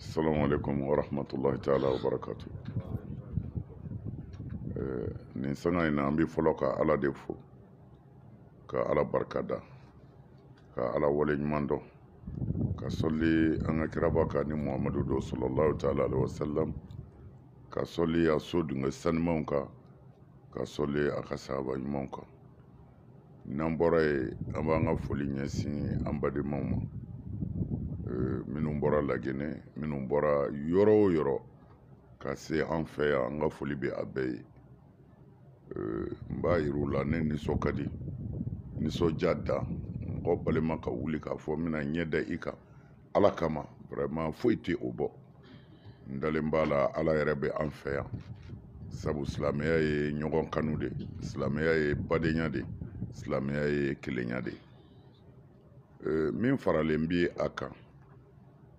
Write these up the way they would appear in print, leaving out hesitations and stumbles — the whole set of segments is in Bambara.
Assalamu alaikum wa rahmatullahi ta'ala wa barakatuh. Nin sanga ina an bi fɔlɔ ka ala de fo, ka ala barikada, ka ala wale ɲuman dɔn, ka sɔli an ka kiraba kan ni Muhamadu do sallallahu ta'ala alaihi wa sallam, ka sɔli a so dunga sanimanw kan, ka sɔli a ka sahaba ɲumanw kan. N'an bɔra ye an b'an ka foli ɲɛsin an badenmaw ma, minnu bɔra Laginɛ, minnu bɔra yɔrɔ o yɔrɔ ka se an fɛ yan, an ka foli bɛ a bɛɛ ye. N b'a yir'u la ne nisɔn ka di, nisɔndiya da, mɔgɔ balima ka wuli k'a fɔ n bɛna ɲɛ da i kan ala kama, vraiment foyi tɛ o bɔ. N dalen b'a la ala yɛrɛ bɛ an fɛ yan, sabu silamɛya ye ɲɔgɔn kanu de, silamɛya ye badenya de, silamɛya ye kelenya de. Min faralen bi a kan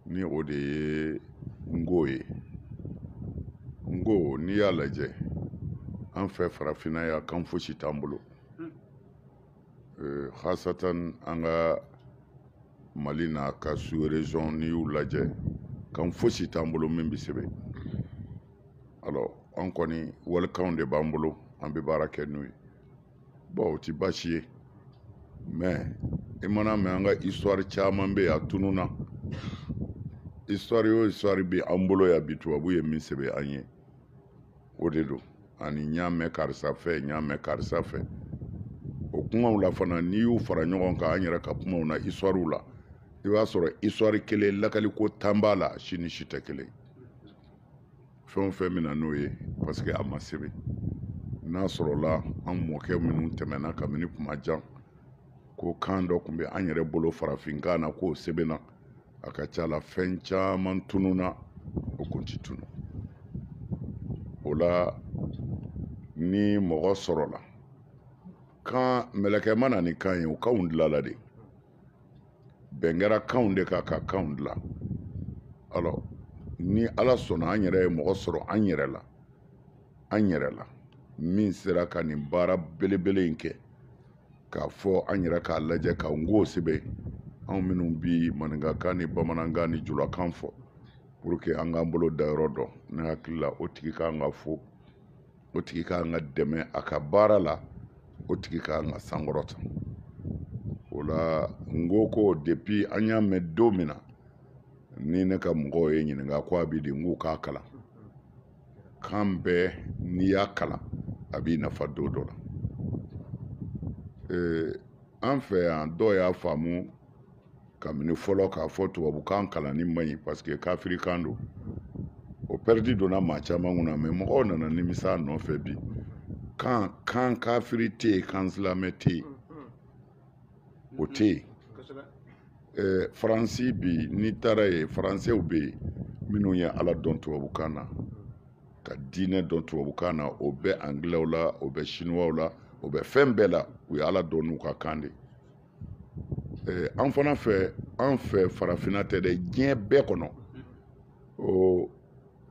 ni o de ye ngo ye. Ngo n'i y'a lajɛ an fɛ farafinna ya kan fosi t'an bolo, khasatan an ka Mali n'a ka sous-région n'i y'u lajɛ kan fosi t'an bolo min bɛ sɛbɛn. Alors an kɔni walikanw de b'an bolo, an bɛ baara kɛ n'u ye. Bon o ti baasi ye, mais i mana mɛn an ka histoire caman bɛ yen a tununna. Histoire o histoire bɛ an bolo yan bi tubabu ye min sɛbɛn an ye, o de don. Ani n y'a mɛn karisa fɛ, n y'a mɛn karisa fɛ. O kumaw la fana n'i y'u fara ɲɔgɔn kan an yɛrɛ ka kumaw na histoire la, i b'a sɔrɔ histoire kelen lakaliko 10 b'a la, si ni si tɛ kelen. Fɛn o fɛn min na n'o ye parce que a ma sɛbɛn. N'a sɔrɔla an mɔkɛ minnu tɛmɛna kabini kuma jan ko kan dɔ tun bɛ an yɛrɛ bolo farafinkan na k'o sɛbɛnna, a ka ca la fɛn caman tununna o kun ti tunu. O la ni mɔgɔ sɔrɔla kan mɛlɛkɛ ma na ni kan ye, o kanw dilala de, bɛn kɛra kanw de kan ka kanw dilan. Alors ni ala sɔnna an yɛrɛ ye mɔgɔ sɔrɔ an yɛrɛ la min sera ka nin baara belebele in kɛ, k'a fɔ an yɛrɛ k'a lajɛ ka ngo sɛbɛn, anw minnu bi maninkakan ni bamanankan ni julakan fɔ, pour que an k'an bolo da yɔrɔ dɔn. Ne hakili la o tigi k'an ka fo, o tigi k'an ka dɛmɛ a ka baara la, o tigi k'an ka sankɔrɔta. O la ngo ko depuis an y'a mɛn don min na, ni ne ka mɔgɔw ye ɲininka ko a bɛ di, n k'u k'a kalan. Kan bɛɛ n'i y'a kalan a b'i nafa don dɔ la. An fɛ yan dɔw y'a faamu kabini fɔlɔ k'a fɔ tubabukan kalanni man ɲi parce que kafirikan don. O pɛrɛdi donna maa caman kunna, mais mɔgɔw nana nimisa a nɔfɛ bi. Kan kafiri tɛ yen, kan silamɛ tɛ yen, o tɛ yen. Faransi bi n'i taara yen, faransɛw bɛ yen minnu ye ala dɔn tubabukan na, ka diinɛ dɔn tubabukan na, o bɛ angilɛw la, o bɛ siniwaw la, o bɛ fɛn bɛɛ la, u ye ala dɔn n'u ka kan de. An fana fɛ, an fɛ farafinna tɛ dɛ, diɲɛ bɛɛ kɔnɔ,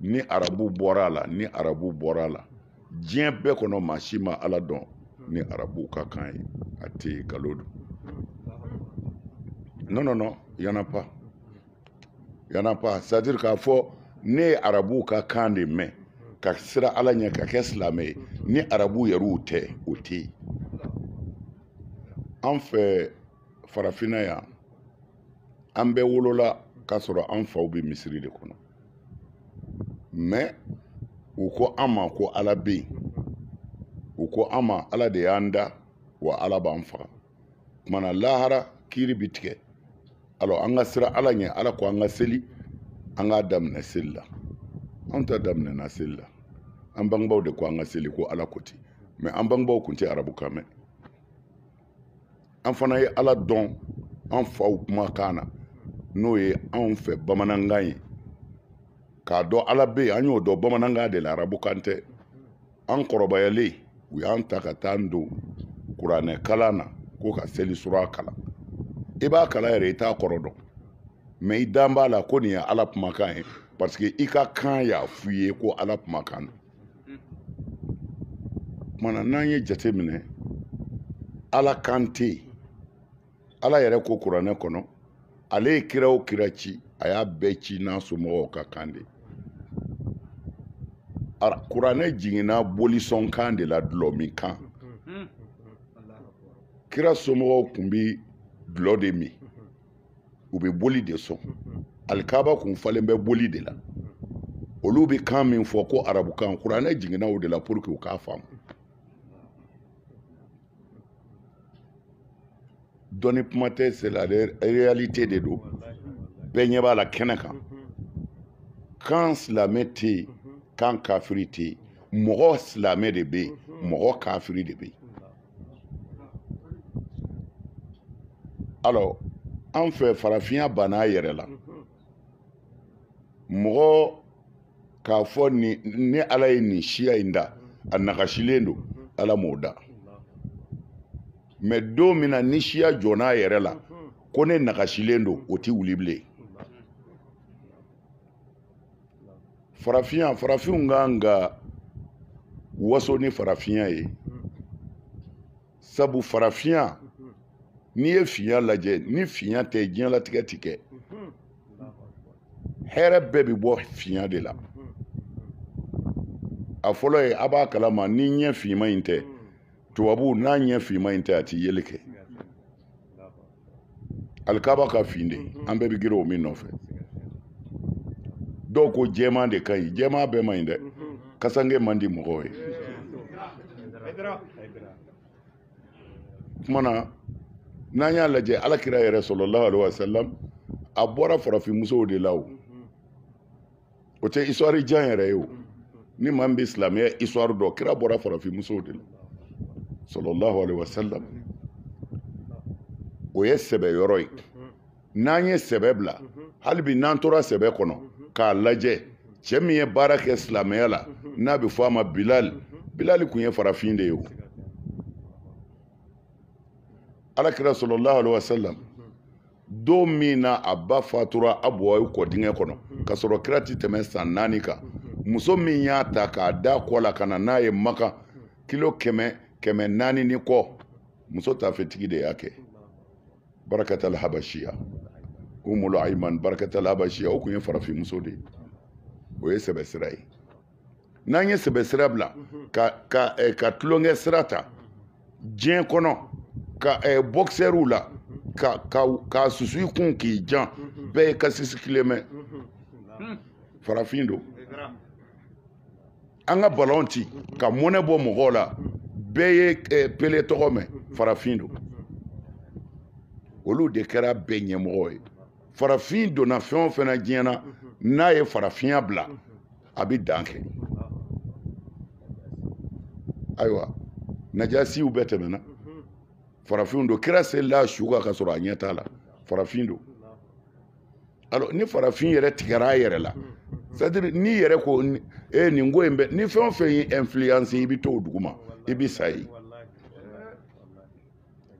ni arabu bɔra a la, ni arabu bɔra a la, diɲɛ bɛɛ kɔnɔ maa si ma ala dɔn ni arabu ka kan ye, a tɛ yen, nkalon don. Non, il y en a pas. Il y en a pas. C'est-à-dire k'a fɔ ne ye arabu ka kan de mɛn ka sira ala ɲɛ ka kɛ silamɛ ye, ni arabu yɛrɛw tɛ, o tɛ yen. An fɛ farafinna yan, an bɛɛ wolola k'a sɔrɔ an faw bɛ misiri de kɔnɔ, mais u ko an ma ko ala bɛ yen, u ko an ma ala de y'an da wa ala b'an faga. Kumana lahara kiiri bi tigɛ. Alors an ka sira ala ɲɛ, ala ko an ka seli, an k'a daminɛ seli la. An ta daminɛna seli la, an bangebaw de ko an ka seli ko ala ko ten, mais an bangebaw kun tɛ arabukan mɛn. An fana ye ala dɔn an faw kumakan na, n'o ye anw fɛ bamanankan ye, k'a dɔn ala bɛ yen, an y'o dɔn bamanankan de la, arabukan tɛ. An kɔrɔbayalen u y'an ta ka taa an don kuranɛ kalan na ko ka seli sura kalan. I b'a kalan yɛrɛ i t'a kɔrɔ dɔn, mais i dan b'a la ko nin ye ala kumakan ye parce que i ka kan y'a f'i ye ko ala kumakan don. Kumana n'an ye jate minɛ, ala kan tɛ yen. Ala yɛrɛ ko kuranɛ kɔnɔ, ale ye kira o kira ci a y'a bɛɛ ci n'a somɔgɔw ka kan de kuranɛ jiginna bolisɔn kan de la dulɔ min kan kira somɔgɔw kun bi dulɔ de min u bɛ boli de sɔn alikaba kun falen bɛ boli de la olu bɛ kan min fɔ ko arabukan kuranɛ jiginna o de la pour que u k'a faamu dɔnni kuma tɛ c'est la réalité de don bɛɛ ɲɛ b'a la kɛnɛ kan kan silamɛ tɛ yen kan kafiri tɛ yen mɔgɔ silamɛ de bɛ yen mɔgɔ kafiri de bɛ yen alors an fɛ farafinya banna a yɛrɛ la mɔgɔ k'a fɔ ni ala ye nin siya in da a nagasilen don ala m'o da mais don min na ni siya jɔnna a yɛrɛ la ko ne nagasilen don o tɛ wuli bilen farafinw kan ka waso ni farafinya ye sabu farafinya n'i ye finya lajɛ ni finya tɛ diɲɛlatigɛ ti kɛ hɛrɛ bɛɛ bi bɔ finya de la a fɔlɔ ye a b'a kalama ni ɲɛ finma in tɛ tubabu n'a ɲɛ finma in tɛ a ti yeli kɛ alikaba ka fin de an bɛɛ bi girin o min nɔfɛ dɔw ko jɛman de ka ɲi jɛman bɛɛ man ɲi dɛ kasange man di mɔgɔw ye kumana n'an y'a lajɛ alakira yɛrɛ sɔlɔlahu alaihi wasallam a bɔra farafinmusow de la o tɛ histoire jan yɛrɛ ye o ni maa min bɛ silamɛya histoire dɔn kira bɔra farafinmusow de la sɔlɔlahu alaihi wasallam o ye sɛbɛ yɔrɔ ye n'an ye sɛbɛ bila hali bi n'an tora sɛbɛ kɔnɔ k'a lajɛ cɛ min ye baara kɛ silamɛya la n'a bɛ fɔ a ma bilali kun ye farafin de ye o alakira sɔlɔlahu alaihi wasallam don min na a ba fatura Abuwayi kɔ dingɛ kɔnɔ ka sɔrɔ kira ti tɛmɛ san 4 kan muso min y'a ta k'a da kɔ la ka na n'a ye Maka kilo 400 ni kɔ muso tafetigi de y'a kɛ barakatal habashiya Umul Ayman barakatal habashiya o kun ye farafin muso de ye o ye sɛbɛ sira ye n'an ye sɛbɛ sira bila ka tulonkɛ sira ta diɲɛ kɔnɔ ka boxɛriw la ka susu i kun k'i jan bɛɛ ye kasisi kelen mɛn farafin don an ka balon ci ka mɔnɛ bɔ mɔgɔw la bɛɛ ye pele tɔgɔ mɛn farafin don olu de kɛra bɛɛ ɲɛmɔgɔ ye farafin donna fɛn o fɛn na diɲɛ na n'a ye farafinya bila a bɛ dan kɛ ayiwa najasiw bɛɛ tɛmɛna farafin don kira selila su kan ka sɔrɔ a ɲɛ t'a la farafin don alors ni farafin yɛrɛ tigɛra a yɛrɛ la c'est-à-dire ni yɛrɛ ko nin ko in bɛ ni fɛn o fɛn ye influence i bɛ to o dugu ma i bɛ sa yen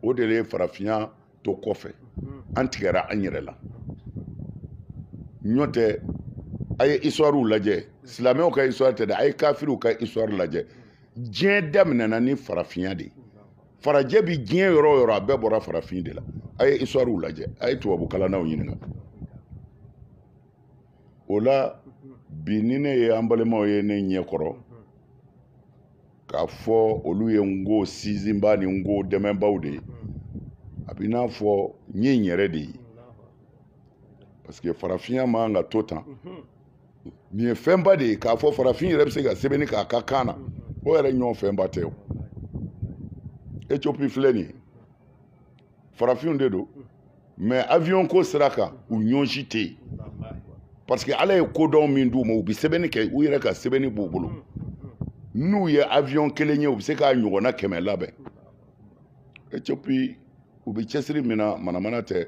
o de ye farafinya to kɔfɛ an tigɛra an yɛrɛ la ɲɔ tɛ a ye histoire lajɛ silamɛw ka histoire tɛ dɛ a ye kafiriw ka histoire lajɛ diɲɛ daminɛna ni farafinya de ye farajɛ bi diɲɛ yɔrɔ o yɔrɔ a bɛɛ bɔra farafin de la a ye histoire lajɛ a ye tubabu kalannaw ɲininka o la bi ni ne ye an balimaw ye ne ɲɛ kɔrɔ k'a fɔ olu ye ngo sinsinba ni ngo dɛmɛbaw de ye a b'i n'a fɔ n ye n yɛrɛ de ye parce que farafinya man ka to tan nin ye fɛnba de ye k'a fɔ farafin yɛrɛ bɛ se ka sɛbɛnni k'a ka kan na o yɛrɛ ɲɔgɔn fɛnba tɛ o Éthiopie filɛ nin ye farafinw de don mais avion ko sira kan u ɲɔgɔn si tɛ yen parce que ala ye kodɔn min d'u ma u bɛ sɛbɛnni kɛ u yɛrɛ ka sɛbɛnni b'u bolo n'u ye avion kelen ye u bɛ se k'a ɲɔgɔnna 100 labɛn Éthiopie u bɛ cɛsiri min na manamana tɛ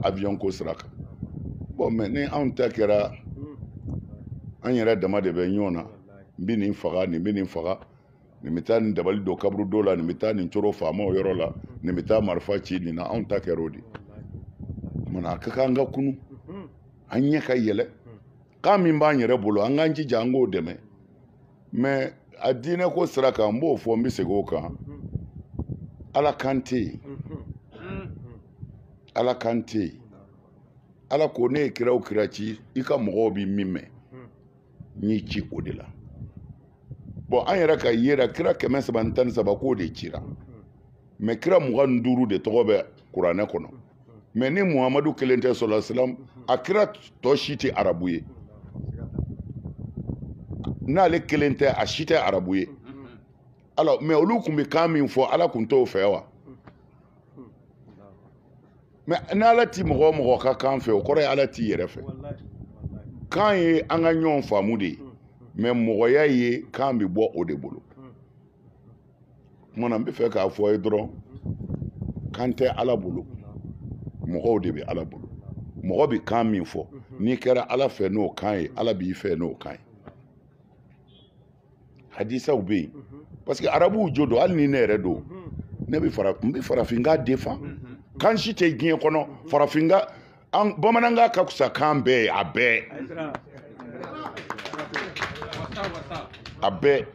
avion ko sira kan bon mais ni anw ta kɛra an yɛrɛ dama de bɛ ɲɔgɔn na n bɛ nin faga nin bɛ nin faga nin bɛ taa nin dabali don kaburu dɔ la nin bɛ taa nin coro faamaw yɔrɔ la nin bɛ taa marifa ci nin na anw ta kɛra o de mana a ka kan an ka kunu an ɲɛ ka yɛlɛ kan min b'an yɛrɛ bolo an k'an jija an k'o dɛmɛ mais a diinɛ ko sira kan n b'o fɔ n bɛ segin o kan ala kan tɛ yen ala kan tɛ yen ala ko ne kira o kira ci i ka mɔgɔw bi min mɛn n'i ci o de la bon an yɛrɛ ka yera kira 313 k'o de cira mais kira 25 de tɔgɔ bɛ kuranɛ kɔnɔ mais ni muhamadu kelen tɛ sallallahu alaihi wasallam a kira tɔ si tɛ arabu ye n'ale kelen tɛ a si tɛ arabu ye alors mais olu kun bɛ kan min fɔ ala kun t'o fɛ wa mais n'ala ti mɔgɔ mɔgɔ ka kan fɛ o kɔrɔ ye ala t'i yɛrɛ fɛ kan ye an ka ɲɔgɔn faamu de ye mais mɔgɔya ye kan bɛ bɔ o de bolo kumana n bɛ fɛ k'a fɔ ye dɔrɔn kan tɛ ala bolo mɔgɔw de bɛ ala bolo mɔgɔ bɛ kan min fɔ n'i kɛra ala fɛ n'o kan ye ala b'i fɛ n'o kan ye hadisaw bɛ yen parce que arabuw jo don hali ni ne yɛrɛ don ne bɛ farafinka defan kan si tɛ diɲɛ kɔnɔ farafinka bamanankan ka fisa kan bɛɛ ye a bɛɛ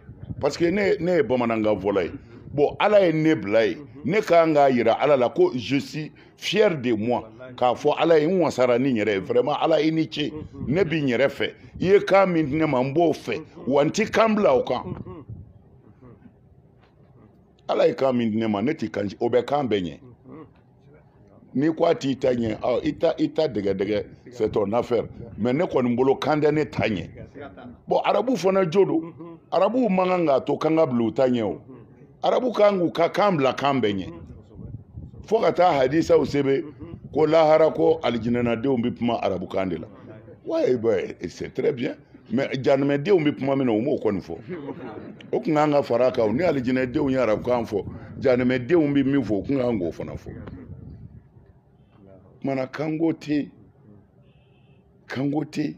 parce que ne ye bamanankan fɔla ye bon ala ye ne bila ye ne kan k'a yira ala la ko je suis fier de moi k'a fɔ ala ye n wasara ni yɛrɛ ye vraiment ala i ni ce ne b'i yɛrɛ fɛ i ye kan min di ne ma n b'o fɛ wa n ti kan bila o kan ala ye kan min di ne ma ne ti kan o bɛ kan bɛɛ ɲɛ n'i ko a t'i ta ɲɛ i ta dɛgɛ c'est ton affaire mais ne kɔni bolo kan tɛ ne ta ɲɛ bon arabu fana jo don arabuw man kan k'a to kan ka bila u ta ɲɛ o arabu kan k'u ka kan bila kan bɛɛ ɲɛ fo ka taa hadisaw sɛbɛn ko lahara ko alijinɛnadenw bɛ kuma arabukan de la ouais c'est très bien mais janɛmɛdenw bɛ kuma min na o m'o kɔni fɔ o kun kan ka fara a kan ni alijinɛdenw ye arabukan fɔ janɛmɛdenw bɛ min fɔ o kun kan k'o fana fɔ kumana kanko tɛ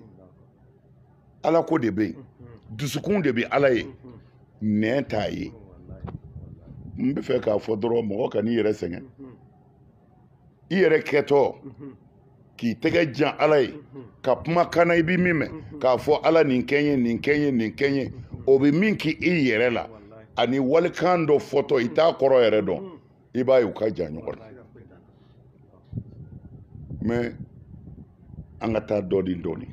ala ko de bɛ yen dusukun de bɛ ala ye nɛn t'a ye n bɛ fɛ k'a fɔ dɔrɔn mɔgɔ ka n'i yɛrɛ sɛgɛn i yɛrɛ kɛtɔ k'i tɛgɛ jan ala ye ka kuma kana i bɛ min mɛn k'a fɔ ala nin kɛ n ye nin kɛ n ye nin kɛ n ye o bɛ min k'i yɛrɛ la ani walikan dɔ fɔtɔ i t'a kɔrɔ yɛrɛ dɔn i b'a ye u ka jan ɲɔgɔn na mais an ka taa dɔɔnin dɔɔnin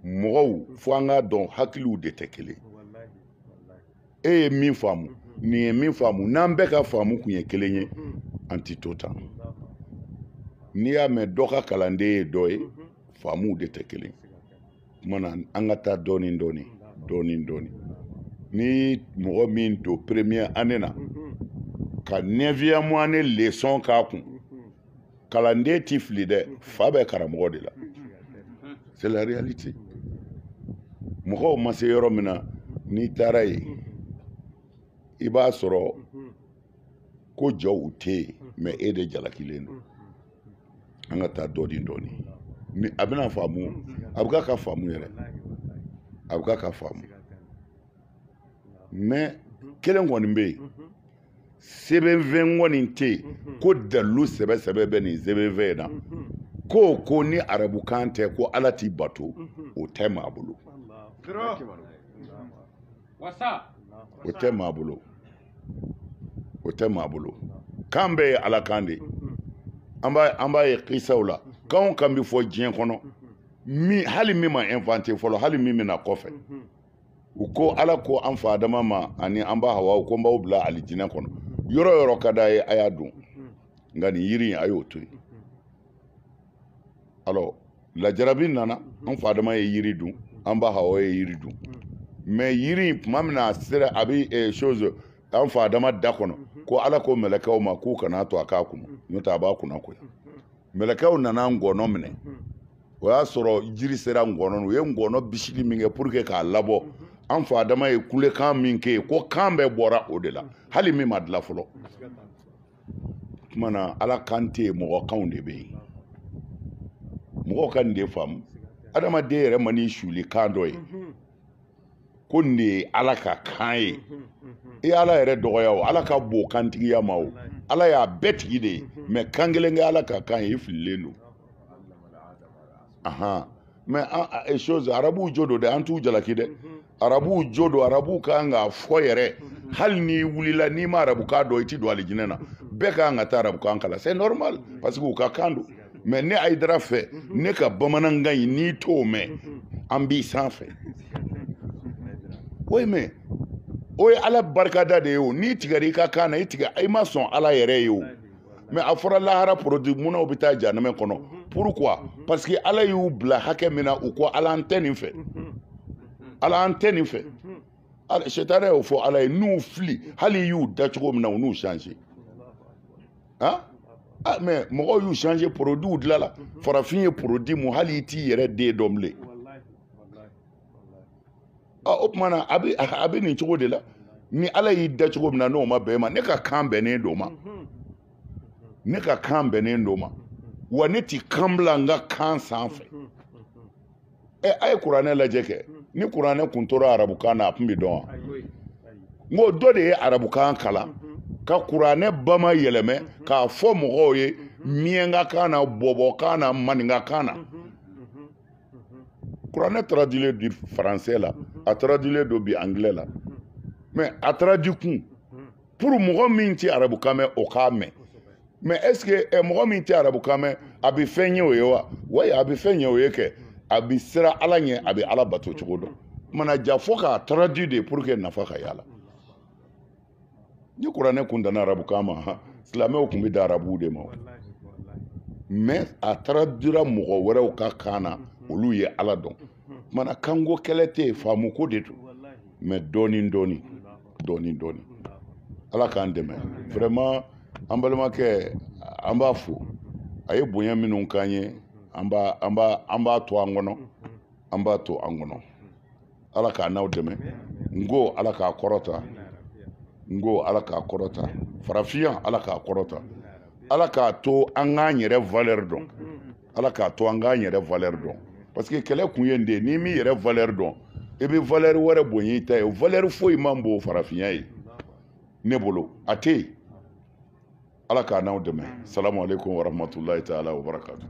mɔgɔw fo an k'a dɔn hakiliw de tɛ kelen e ye min faamu nin ye min faamu n'an bɛɛ ka faamu kun ye kelen ye an ti to tan n'i y'a mɛn dɔ ka kalanden ye dɔ ye faamuw de tɛ kelen kumana an ka taa dɔɔnin dɔɔnin ni mɔgɔ min don première année na ka 9e année leçon k'a kun kalanden ti fili dɛ fa bɛ karamɔgɔ de la c'est la réalité mɔgɔw ma se yɔrɔ min na n'i taara yen i b'a sɔrɔ ko jɔw tɛ yen mais e de jalakilen don an ka taa dɔɔnin ni a bɛna faamu a bɛ ka faamu yɛrɛ a bɛ ka faamu mais kelen kɔni bɛ yen sɛbɛnfɛn kɔni tɛ yen ko dalilu sɛbɛ bɛ nin sɛbɛnfɛn in na ko ni arabukan tɛ ko ala t'i bato o tɛ maa bolo o tɛ maa bolo o tɛ maa bolo kan bɛɛ ye ala kan de an b'a ye kisaw la kan o kan bɛ fɔ diɲɛ kɔnɔ hali min ma inventer fɔlɔ hali min bɛna kɔfɛ u ko ala ko an fa adama ma ani an ba hawa ko n b'aw bila alijinɛ kɔnɔ yɔrɔ yɔrɔ ka d'a ye a y'a dun nka nin yiri in a y'o to yen alors lajarabi nana an fa adama ye yiri dun an ba hawa ye yiri dun mais yiri in tuma min na a sera a bɛ chose an fa adama da kɔnɔ ko ala ko mɛlɛkɛw ma k'u kana to a k'a kun n'o tɛ a b'a kunna koyi mɛlɛkɛw nana ngɔnɔ minɛ o y'a sɔrɔ jiri sera ngɔnɔ u ye ngɔnɔ bisili min kɛ pour que k'a labɔ an fa adama ye kulekan min kɛ ko kan bɛɛ bɔra o de la hali min ma dilan fɔlɔ kumana ala kan tɛ yen mɔgɔ kanw de bɛ yen mɔgɔw ka nin de faamu adamaden yɛrɛ ma n'i suli kan dɔ ye ko nin de ye ala ka kan ye e ala yɛrɛ dɔgɔya o ala ka bon kantigiya ma o ala y'a bɛɛ tigi de ye mais kan kelen kɛ ala ka kan ye i fililen don mais chose arabuw jo don dɛ an t'u jalaki dɛ arabu jodo arabu ka nga fo yɛrɛ hali ni wulila ni ma arabu ka dɔ i ti don alijinɛ na bɛɛ ka nga taa arabu kan kala c'est normal parce que u ka kan don mais ne Haidara fɛ ne ka bamanankan in n'i t'o mɛn an b'i sanfɛ oui mais o ye ala barikada de ye o n'i tigɛra i ka kan na i tigɛ i ma sɔn ala yɛrɛ ye o mais a fɔra lahara produit munna u bɛ taa janɛmɛ kɔnɔ pourquoi parce que ala y'u bila hakɛ min na u ko ala an tɛ nin fɛ ala an tɛ nin fɛ shetani y'o fɔ ala ye n'u fili hali y'u da cogo min na u n'u changer hein mais mɔgɔw y'u changer produit dilanla farafin ye produit mun hali i t'i yɛrɛ den dɔn bilen o tuma na a bɛ nin cogo de la ni ala y'i da cogo min na n'o ma bɛn ma ne ka kan bɛnnen d'o ma ne ka kan bɛnnen d'o ma wa ne ti kan bila n ka kan sanfɛ a ye kuranɛ lajɛ kɛ ni kuranɛ kun tora arabukan na a tun bɛ dɔn wa n ko dɔ de ye arabukan kalan ka kuranɛ bama yɛlɛmɛ k'a fɔ mɔgɔw ye miɲɛnkakan na bɔbɔkan na maninkakan na kuranɛ traduilen du français la a traduilen do bi anglais la mais a traduit kun pour mɔgɔ min ti arabukan mɛn o k'a mɛn mais est-ce que mɔgɔ min ti arabukan mɛn a bɛ fɛn ɲɛ o ye wa wayi a bɛ fɛn ɲɛ o ye kɛ a bɛ siran ala ɲɛ a bɛ ala bato cogo dɔn mana ja fo k'a traduit de pour que nafa ka y'a la ni kuranɛ kun danna arabukan ma silamɛw tun bɛ da arabuw de ma mais a traduira mɔgɔ wɛrɛw ka kan na olu ye ala dɔn mana kanko kɛlɛ tɛ yen faamu ko de don mais dɔɔni dɔɔni dɔɔni dɔɔni ala k'an dɛmɛ vraiment an balimakɛ an b'a fo a ye bonya minnu k'an ye an b'a to an kɔnɔ an b'a to an kɔnɔ ala k'a n'aw dɛmɛ n ko ala k'a kɔrɔta n ko ala k'a kɔrɔta farafinya ala k'a kɔrɔta ala k'a to an k'an yɛrɛ valeur dɔn ala k'a to an k'an yɛrɛ valeur dɔn parce que kɛlɛ kun ye nin de ye n'i m'i yɛrɛ valeur dɔn i bɛ valeur wɛrɛ bonya i ta ye valeur foyi man bon farafinya ye ne bolo a tɛ yen ala k'a n'aw dɛmɛ salamu aleykum wa rahmatulahi taala wa barakatu